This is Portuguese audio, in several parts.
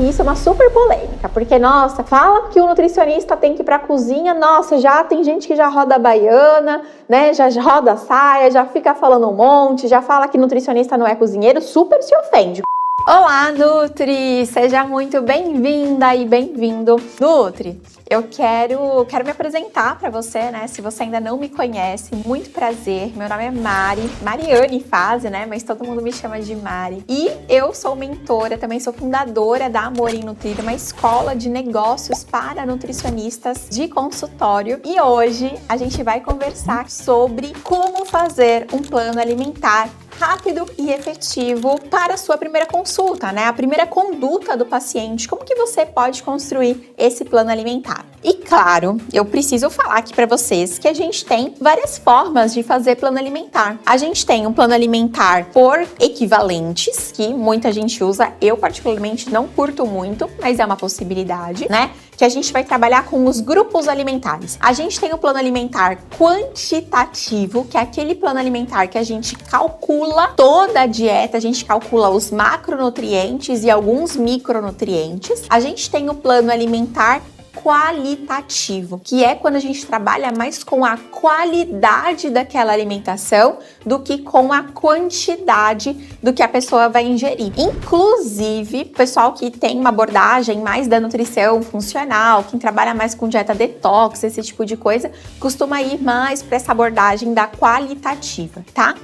isso é uma super polêmica, porque, nossa, fala que o nutricionista tem que ir pra cozinha, nossa, já tem gente que já roda a baiana, né, já roda a saia, já fica falando um monte, já fala que nutricionista não é cozinheiro, super se ofende. Olá, Nutri! Seja muito bem-vinda e bem-vindo. Nutri, eu quero me apresentar para você, né? Se você ainda não me conhece, muito prazer. Meu nome é Mari, Mariane Fase, né? Mas todo mundo me chama de Mari. E eu sou mentora, também sou fundadora da Amor em Nutrir, uma escola de negócios para nutricionistas de consultório. E hoje a gente vai conversar sobre como fazer um plano alimentar rápido e efetivo para a sua primeira consulta, né? A primeira conduta do paciente. Como que você pode construir esse plano alimentar? E claro, eu preciso falar aqui para vocês que a gente tem várias formas de fazer plano alimentar. A gente tem um plano alimentar por equivalentes, que muita gente usa, eu particularmente não curto muito, mas é uma possibilidade, né? Que a gente vai trabalhar com os grupos alimentares. A gente tem o plano alimentar quantitativo, que é aquele plano alimentar que a gente calcula toda a dieta, a gente calcula os macronutrientes e alguns micronutrientes. A gente tem o plano alimentar qualitativo, que é quando a gente trabalha mais com a qualidade daquela alimentação do que com a quantidade do que a pessoa vai ingerir. Inclusive, pessoal que tem uma abordagem mais da nutrição funcional, quem trabalha mais com dieta detox, esse tipo de coisa, costuma ir mais para essa abordagem da qualitativa, tá?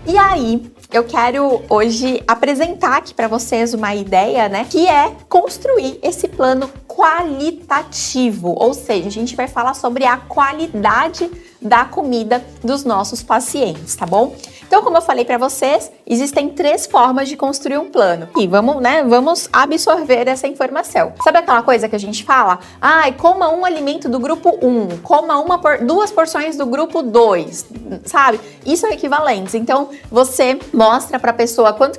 E aí, eu quero hoje apresentar aqui para vocês uma ideia, né, que é construir esse plano qualitativo, ou seja, a gente vai falar sobre a qualidade da comida dos nossos pacientes, tá bom? Então, como eu falei para vocês, existem 3 formas de construir um plano. E vamos absorver essa informação. Sabe aquela coisa que a gente fala? Coma um alimento do grupo 1, coma 2 porções do grupo 2, sabe? Isso são equivalentes. Então, você mostra para a pessoa qual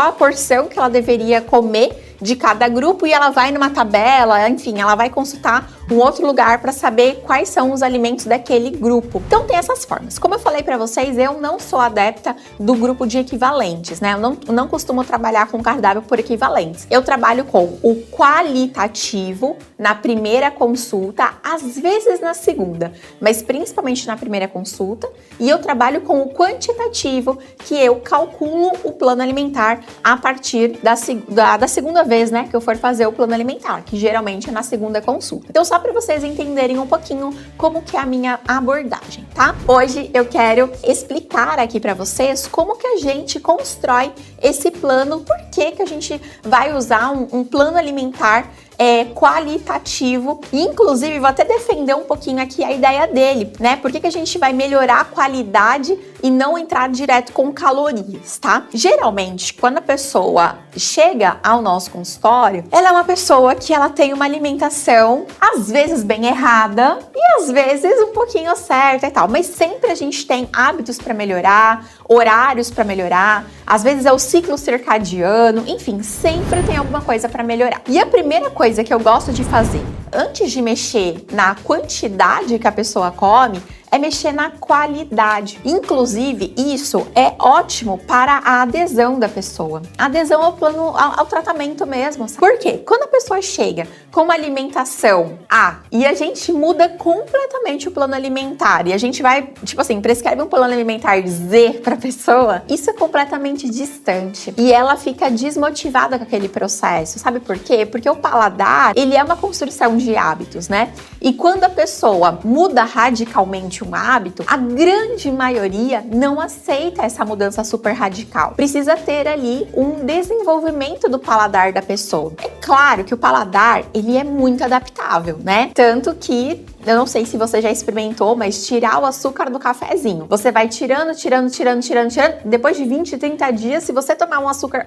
a porção que ela deveria comer de cada grupo e ela vai numa tabela, enfim, ela vai consultar um outro lugar para saber quais são os alimentos daquele grupo. Então tem essas formas. Como eu falei para vocês, eu não sou adepta do grupo de equivalentes, né? Eu não costumo trabalhar com cardápio por equivalentes. Eu trabalho com o qualitativo na primeira consulta, às vezes na segunda, mas principalmente na primeira consulta, e eu trabalho com o quantitativo, que eu calculo o plano alimentar a partir da segunda vez, né, que eu for fazer o plano alimentar, que geralmente é na segunda consulta. Então, só para vocês entenderem um pouquinho como que é a minha abordagem, tá? Hoje eu quero explicar aqui para vocês como que a gente constrói esse plano, por que a gente vai usar um plano alimentar qualitativo, e inclusive vou até defender um pouquinho aqui a ideia dele, né? Por que a gente vai melhorar a qualidade e não entrar direto com calorias, tá? Geralmente, quando a pessoa chega ao nosso consultório, ela é uma pessoa que ela tem uma alimentação, às vezes bem errada e às vezes um pouquinho certa e tal, mas sempre a gente tem hábitos para melhorar, horários para melhorar, às vezes é o ciclo circadiano, enfim, sempre tem alguma coisa para melhorar. E a primeira coisa que eu gosto de fazer antes de mexer na quantidade que a pessoa come é mexer na qualidade. Inclusive, isso é ótimo para a adesão da pessoa. A adesão ao plano, ao tratamento mesmo. Sabe? Por quê? Quando a pessoa chega com uma alimentação A e a gente muda completamente o plano alimentar e a gente vai, tipo assim, prescreve um plano alimentar Z para a pessoa, isso é completamente distante e ela fica desmotivada com aquele processo. Sabe por quê? Porque o paladar, ele é uma construção de hábitos, né? E quando a pessoa muda radicalmente um hábito, a grande maioria não aceita essa mudança super radical. Precisa ter ali um desenvolvimento do paladar da pessoa. É claro que o paladar, ele é muito adaptável, né? Tanto que, eu não sei se você já experimentou, mas tirar o açúcar do cafezinho. Você vai tirando. Depois de 20, 30 dias, se você tomar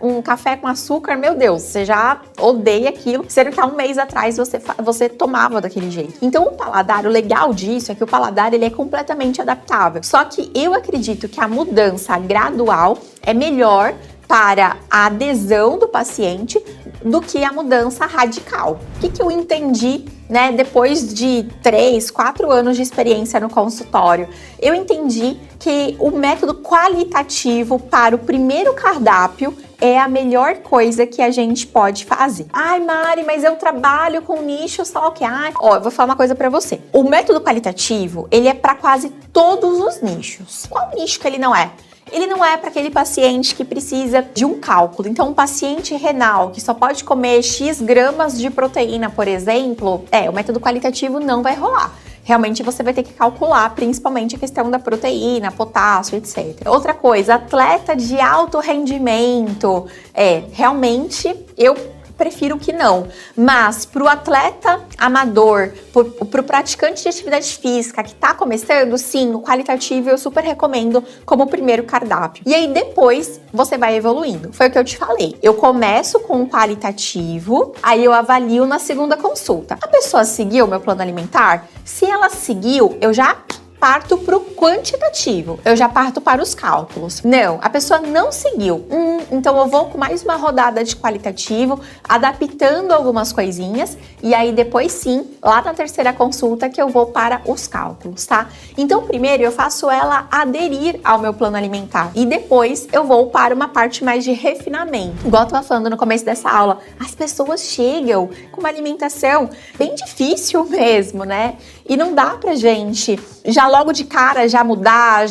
um café com açúcar, meu Deus, você já odeia aquilo, sendo que há um mês atrás você tomava daquele jeito. Então o paladar, o legal disso é que o paladar, ele é completamente adaptável. Só que eu acredito que a mudança gradual é melhor para a adesão do paciente do que a mudança radical. O que eu entendi, né, depois de 3, 4 anos de experiência no consultório? Eu entendi que o método qualitativo para o primeiro cardápio é a melhor coisa que a gente pode fazer. Ai, Mari, mas eu trabalho com nicho só que... eu vou falar uma coisa pra você. O método qualitativo, ele é para quase todos os nichos. Qual nicho que ele não é? Ele não é para aquele paciente que precisa de um cálculo. Então, um paciente renal que só pode comer X gramas de proteína, por exemplo, o método qualitativo não vai rolar. Realmente você vai ter que calcular, principalmente a questão da proteína, potássio, etc. Outra coisa, atleta de alto rendimento. Realmente eu prefiro que não. Mas para o atleta amador, para o praticante de atividade física que está começando, sim, o qualitativo eu super recomendo como primeiro cardápio. E aí depois você vai evoluindo. Foi o que eu te falei. Eu começo com o qualitativo, aí eu avalio na segunda consulta. A pessoa seguiu o meu plano alimentar? Se ela seguiu, eu já parto para o quantitativo, eu já parto para os cálculos. Não, a pessoa não seguiu. Então eu vou com mais uma rodada de qualitativo, adaptando algumas coisinhas, e aí depois sim, lá na terceira consulta que eu vou para os cálculos, tá? Então primeiro eu faço ela aderir ao meu plano alimentar, e depois eu vou para uma parte mais de refinamento. Igual eu tava falando no começo dessa aula, as pessoas chegam com uma alimentação bem difícil mesmo, né? E não dá pra gente já logo de cara já mudar,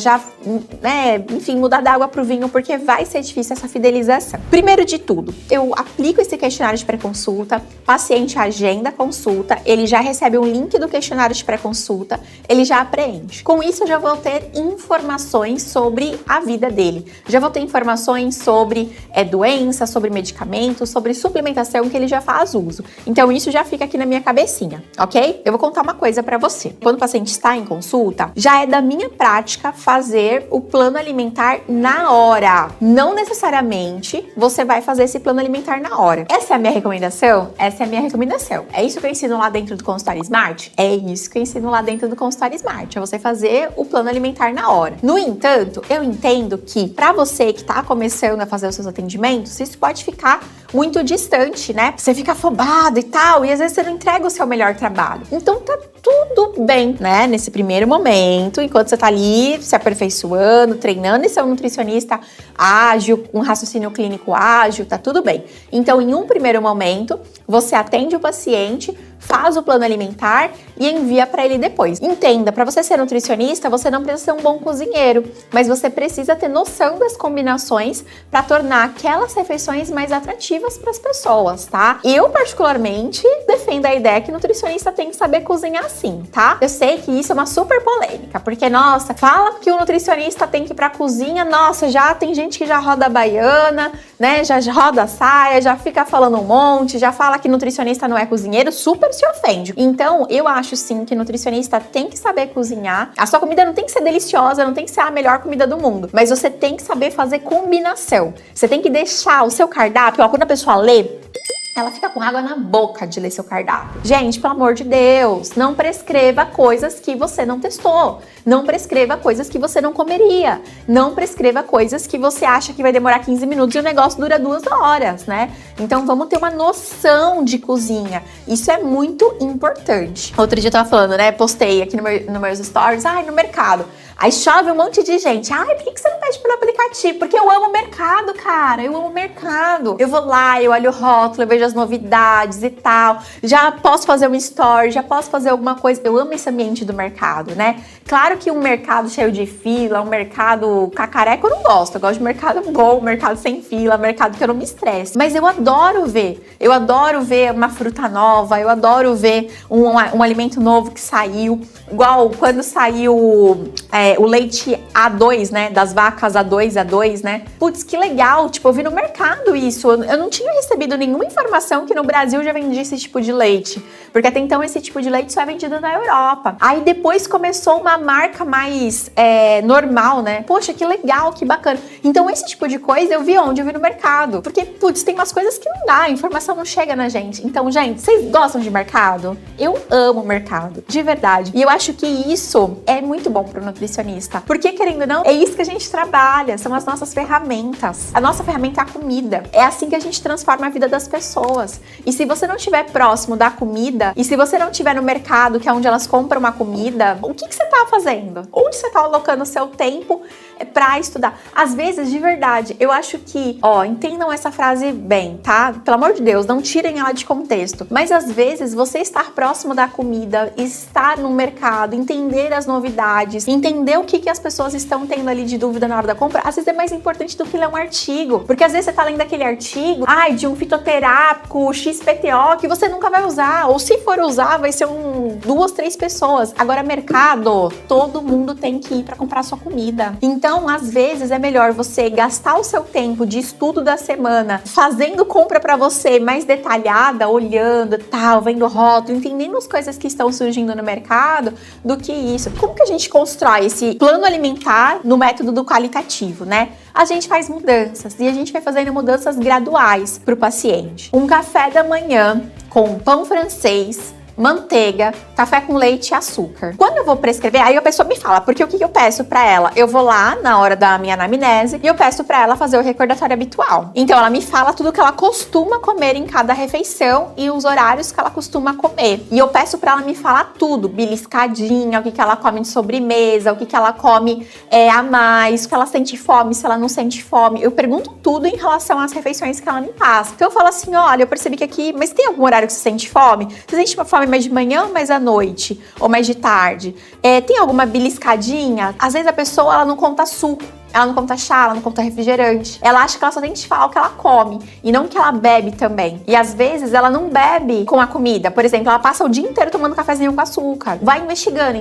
enfim, mudar da água pro vinho, porque vai ser difícil essa fidelização. Primeiro de tudo, eu aplico esse questionário de pré-consulta, paciente agenda a consulta, ele já recebe um link do questionário de pré-consulta, ele já preenche. Com isso eu já vou ter informações sobre a vida dele, já vou ter informações sobre doença, sobre medicamentos, sobre suplementação que ele já faz uso. Então isso já fica aqui na minha cabecinha, ok? Eu vou contar uma coisa pra você. Quando o paciente está em consulta, já é da minha prática fazer o plano alimentar na hora. Não necessariamente você vai fazer esse plano alimentar na hora. Essa é a minha recomendação? Essa é a minha recomendação. É isso que eu ensino lá dentro do consultório Smart? É isso que eu ensino lá dentro do consultório Smart. É você fazer o plano alimentar na hora. No entanto, eu entendo que para você que está começando a fazer os seus atendimentos, isso pode ficar muito distante, né? Você fica afobado e tal, e às vezes você não entrega o seu melhor trabalho. Então tá tudo bem, né? Nesse primeiro momento, enquanto você tá ali se aperfeiçoando, treinando e ser um nutricionista ágil, com raciocínio clínico ágil, tá tudo bem. Então, em um primeiro momento, você atende o paciente, faz o plano alimentar e envia para ele depois. Entenda, para você ser nutricionista, você não precisa ser um bom cozinheiro, mas você precisa ter noção das combinações para tornar aquelas refeições mais atrativas para as pessoas, tá? Eu, particularmente, defendo a ideia que nutricionista tem que saber cozinhar sim, tá? Eu sei que isso é uma super polêmica, porque, nossa, fala que o nutricionista tem que ir pra cozinha, nossa, já tem gente que já roda a baiana, né, já roda a saia, já fica falando um monte, já fala que nutricionista não é cozinheiro, super se ofende. Então, eu acho sim que nutricionista tem que saber cozinhar. A sua comida não tem que ser deliciosa, não tem que ser a melhor comida do mundo, mas você tem que saber fazer combinação. Você tem que deixar o seu cardápio, ó, quando a pessoa lê, ela fica com água na boca de ler seu cardápio. Gente, pelo amor de Deus, não prescreva coisas que você não testou. Não prescreva coisas que você não comeria. Não prescreva coisas que você acha que vai demorar 15 minutos e o negócio dura 2 horas, né? Então vamos ter uma noção de cozinha. Isso é muito importante. Outro dia eu tava falando, né? Postei aqui no meus stories, no mercado. Aí chove um monte de gente. Por que você não pede pelo aplicativo? Porque eu amo o mercado, cara. Eu amo o mercado. Eu vou lá, eu olho o rótulo, eu vejo as novidades e tal. Já posso fazer um story, já posso fazer alguma coisa. Eu amo esse ambiente do mercado, né? Claro que um mercado cheio de fila, um mercado cacareco, eu não gosto. Eu gosto de mercado bom, mercado sem fila, mercado que eu não me estresse. Mas eu adoro ver. Eu adoro ver uma fruta nova, eu adoro ver um alimento novo que saiu. Igual quando saiu o leite A2, né? Das vacas A2, né? Putz, que legal! Tipo, eu vi no mercado isso. Eu não tinha recebido nenhuma informação que no Brasil já vendia esse tipo de leite. Porque até então esse tipo de leite só é vendido na Europa. Aí depois começou uma marca mais normal, né? Poxa, que legal, que bacana. Então esse tipo de coisa eu vi onde? Eu vi no mercado. Porque, putz, tem umas coisas que não dá, a informação não chega na gente. Então, gente, vocês gostam de mercado? Eu amo mercado, de verdade. E eu acho que isso é muito bom pro nutricionista. nutricionista. Porque, querendo ou não, é isso que a gente trabalha, são as nossas ferramentas. A nossa ferramenta é a comida. É assim que a gente transforma a vida das pessoas. E se você não estiver próximo da comida, e se você não estiver no mercado, que é onde elas compram uma comida, o que você tá fazendo? Onde você tá alocando o seu tempo pra estudar? Às vezes, de verdade, eu acho que, entendam essa frase bem, tá? Pelo amor de Deus, não tirem ela de contexto. Mas às vezes, você estar próximo da comida, estar no mercado, entender as novidades, entender o que as pessoas estão tendo ali de dúvida na hora da compra, às vezes é mais importante do que ler um artigo. Porque às vezes você tá lendo aquele artigo, de um fitoterápico XPTO, que você nunca vai usar. Ou se for usar, vai ser 2, 3 pessoas. Agora, mercado, todo mundo tem que ir pra comprar sua comida. Então, às vezes, é melhor você gastar o seu tempo de estudo da semana fazendo compra pra você mais detalhada, olhando, tal, vendo rótulo, entendendo as coisas que estão surgindo no mercado, do que isso. Como que a gente constrói esse plano alimentar no método do qualitativo, né? A gente faz mudanças e a gente vai fazendo mudanças graduais pro paciente. Um café da manhã com pão francês, manteiga, café com leite e açúcar. Quando eu vou prescrever, aí a pessoa me fala, porque o que eu peço pra ela? Eu vou lá na hora da minha anamnese e eu peço pra ela fazer o recordatório habitual. Então ela me fala tudo que ela costuma comer em cada refeição e os horários que ela costuma comer. E eu peço pra ela me falar tudo, beliscadinha, o que ela come de sobremesa, o que ela come a mais, o que ela sente fome, se ela não sente fome. Eu pergunto tudo em relação às refeições que ela me passa. Então eu falo assim, olha, eu percebi que aqui, mas tem algum horário que você sente fome? Você sente fome mais de manhã ou mais à noite? Ou mais de tarde? Tem alguma beliscadinha? Às vezes a pessoa, ela não conta suco, ela não conta chá, ela não conta refrigerante. Ela acha que ela só tem que falar o que ela come e não que ela bebe também. E às vezes ela não bebe com a comida. Por exemplo, ela passa o dia inteiro tomando cafezinho com açúcar. Vai investigando.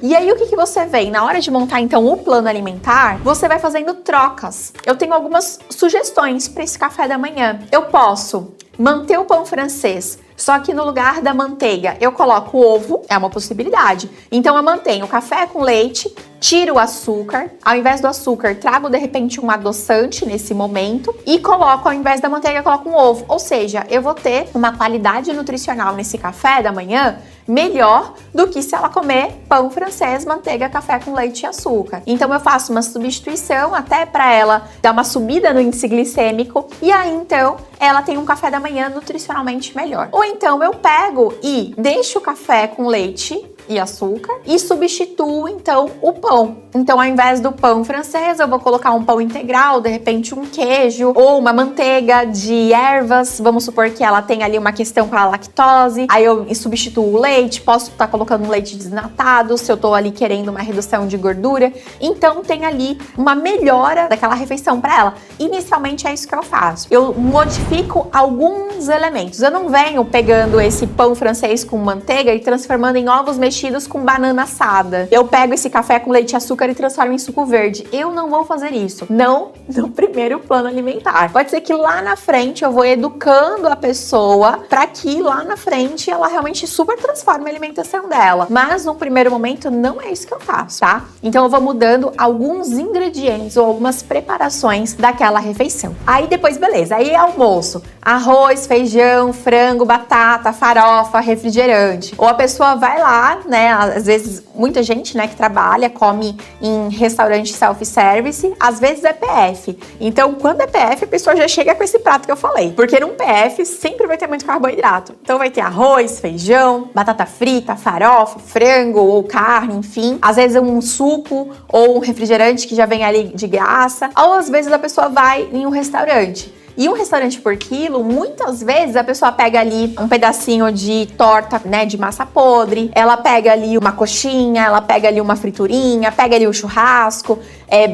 E aí o que você vem? Na hora de montar então o plano alimentar, você vai fazendo trocas. Eu tenho algumas sugestões para esse café da manhã. Eu posso manter o pão francês, só que no lugar da manteiga eu coloco ovo, é uma possibilidade. Então eu mantenho o café com leite, tiro o açúcar, ao invés do açúcar trago de repente um adoçante nesse momento e coloco, ao invés da manteiga, eu coloco um ovo. Ou seja, eu vou ter uma qualidade nutricional nesse café da manhã melhor do que se ela comer pão francês, manteiga, café com leite e açúcar. Então eu faço uma substituição até para ela dar uma subida no índice glicêmico e aí então ela tem um café da manhã nutricionalmente melhor. Ou então eu pego e deixo o café com leite e açúcar e substituo então o pão. Então, ao invés do pão francês, eu vou colocar um pão integral, de repente um queijo ou uma manteiga de ervas. Vamos supor que ela tem ali uma questão com a lactose. Aí eu substituo o leite, posso estar colocando um leite desnatado, se eu tô ali querendo uma redução de gordura. Então, tem ali uma melhora daquela refeição para ela. Inicialmente é isso que eu faço. Eu modifico alguns elementos. Eu não venho pegando esse pão francês com manteiga e transformando em ovos mexidos com banana assada. Eu pego esse café com leite e açúcar e transformo em suco verde. Eu não vou fazer isso. Não no primeiro plano alimentar. Pode ser que lá na frente eu vou educando a pessoa para que lá na frente ela realmente super transforme a alimentação dela. Mas no primeiro momento não é isso que eu faço, tá? Então eu vou mudando alguns ingredientes ou algumas preparações daquela refeição. Aí depois, beleza. Aí é almoço. Arroz, feijão, frango, batata, farofa, refrigerante. Ou a pessoa vai lá, né? Às vezes, muita gente, né, que trabalha, come em restaurante self-service, às vezes é PF. Então, quando é PF, a pessoa já chega com esse prato que eu falei. Porque num PF sempre vai ter muito carboidrato. Então, vai ter arroz, feijão, batata frita, farofa, frango ou carne, enfim. Às vezes um suco ou um refrigerante que já vem ali de graça. Ou às vezes a pessoa vai em um restaurante. E um restaurante por quilo, muitas vezes a pessoa pega ali um pedacinho de torta, né, de massa podre, ela pega ali uma coxinha, ela pega ali uma friturinha, pega ali o churrasco,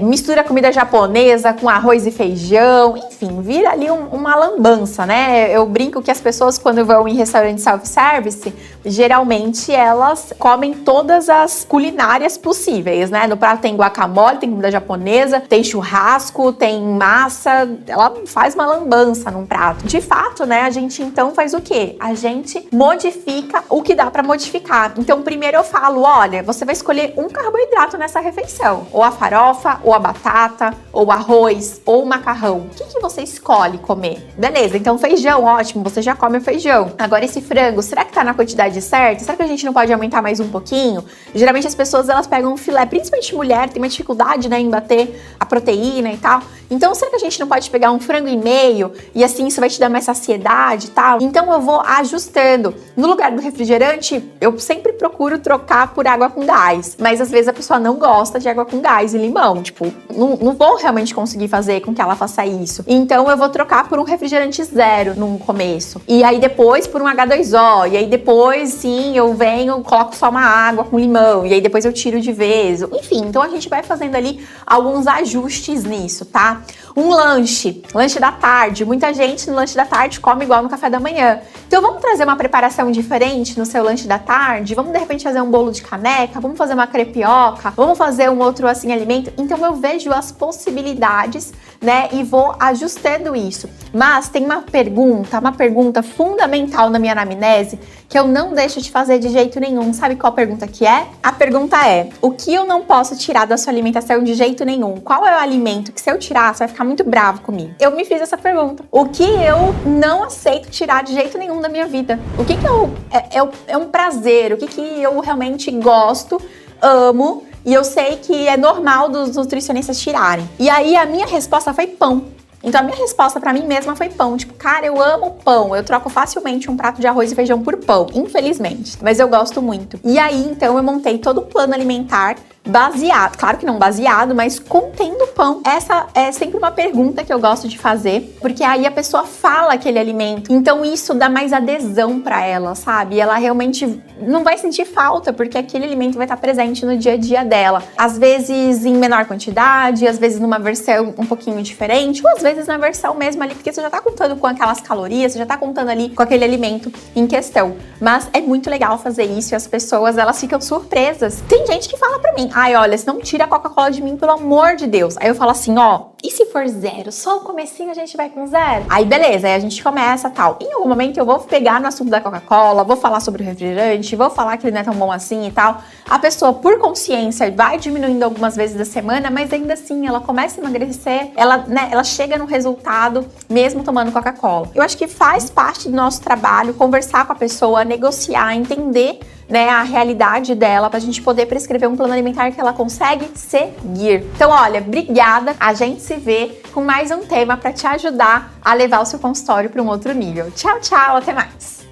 mistura comida japonesa com arroz e feijão, enfim, vira ali uma lambança, né? Eu brinco que as pessoas, quando vão em restaurante self-service, geralmente elas comem todas as culinárias possíveis, né? No prato tem guacamole, tem comida japonesa, tem churrasco, tem massa, ela faz uma lambança num prato. De fato, né, a gente então faz o quê? A gente modifica o que dá pra modificar. Então, primeiro eu falo, olha, você vai escolher um carboidrato nessa refeição, ou a farofa, farofa, ou a batata, ou arroz, ou macarrão? O que você escolhe comer? Beleza, então feijão, ótimo, você já come o feijão. Agora esse frango, será que tá na quantidade certa? Será que a gente não pode aumentar mais um pouquinho? Geralmente as pessoas, elas pegam um filé, principalmente mulher, tem uma dificuldade, né, em bater a proteína e tal. Então, será que a gente não pode pegar um frango e meio e assim isso vai te dar mais saciedade e tal? Então eu vou ajustando. No lugar do refrigerante, eu sempre procuro trocar por água com gás. Mas às vezes a pessoa não gosta de água com gás e limão. Tipo, não vou realmente conseguir fazer com que ela faça isso. Então eu vou trocar por um refrigerante zero no começo. E aí depois por um H2O. E aí depois, sim, eu venho, coloco só uma água com limão. E aí depois eu tiro de vez. Enfim, então a gente vai fazendo ali alguns ajustes nisso, tá? Um lanche da tarde. Muita gente no lanche da tarde come igual no café da manhã. Então vamos trazer uma preparação diferente no seu lanche da tarde? Vamos de repente fazer um bolo de caneca? Vamos fazer uma crepioca? Vamos fazer um outro assim alimento? Então eu vejo as possibilidades, né? E vou ajustando isso. Mas tem uma pergunta fundamental na minha anamnese que eu não deixo de fazer de jeito nenhum. Sabe qual pergunta que é? A pergunta é: o que eu não posso tirar da sua alimentação de jeito nenhum? Qual é o alimento que se eu tirar, você vai ficar muito bravo comigo? Eu me fiz essa pergunta. O que eu não aceito tirar de jeito nenhum da minha vida? O que é um prazer? O que eu realmente gosto, amo, e eu sei que é normal dos nutricionistas tirarem? E aí a minha resposta foi pão. Então a minha resposta pra mim mesma foi pão. Tipo, cara, eu amo pão. Eu troco facilmente um prato de arroz e feijão por pão, infelizmente. Mas eu gosto muito. E aí, então, eu montei todo o plano alimentar baseado, claro que não baseado, mas contendo pão. Essa é sempre uma pergunta que eu gosto de fazer, porque aí a pessoa fala aquele alimento. Então isso dá mais adesão pra ela, sabe? Ela realmente não vai sentir falta, porque aquele alimento vai estar presente no dia a dia dela. Às vezes em menor quantidade, às vezes numa versão um pouquinho diferente, ou às vezes na versão mesmo ali, porque você já tá contando com aquelas calorias, você já tá contando ali com aquele alimento em questão. Mas é muito legal fazer isso e as pessoas, elas ficam surpresas. Tem gente que fala pra mim: ai, olha, se não tira a Coca-Cola de mim, pelo amor de Deus. Aí eu falo assim, ó, e se for zero? Só o comecinho a gente vai com zero? Aí beleza, aí a gente começa tal. Em algum momento eu vou pegar no assunto da Coca-Cola, vou falar sobre o refrigerante, vou falar que ele não é tão bom assim e tal. A pessoa, por consciência, vai diminuindo algumas vezes da semana, mas ainda assim, ela começa a emagrecer, ela chega no resultado mesmo tomando Coca-Cola. Eu acho que faz parte do nosso trabalho conversar com a pessoa, negociar, entender, né, a realidade dela, pra gente poder prescrever um plano alimentar que ela consegue seguir. Então, olha, obrigada. A gente se vê com mais um tema pra te ajudar a levar o seu consultório para um outro nível. Tchau, tchau, até mais!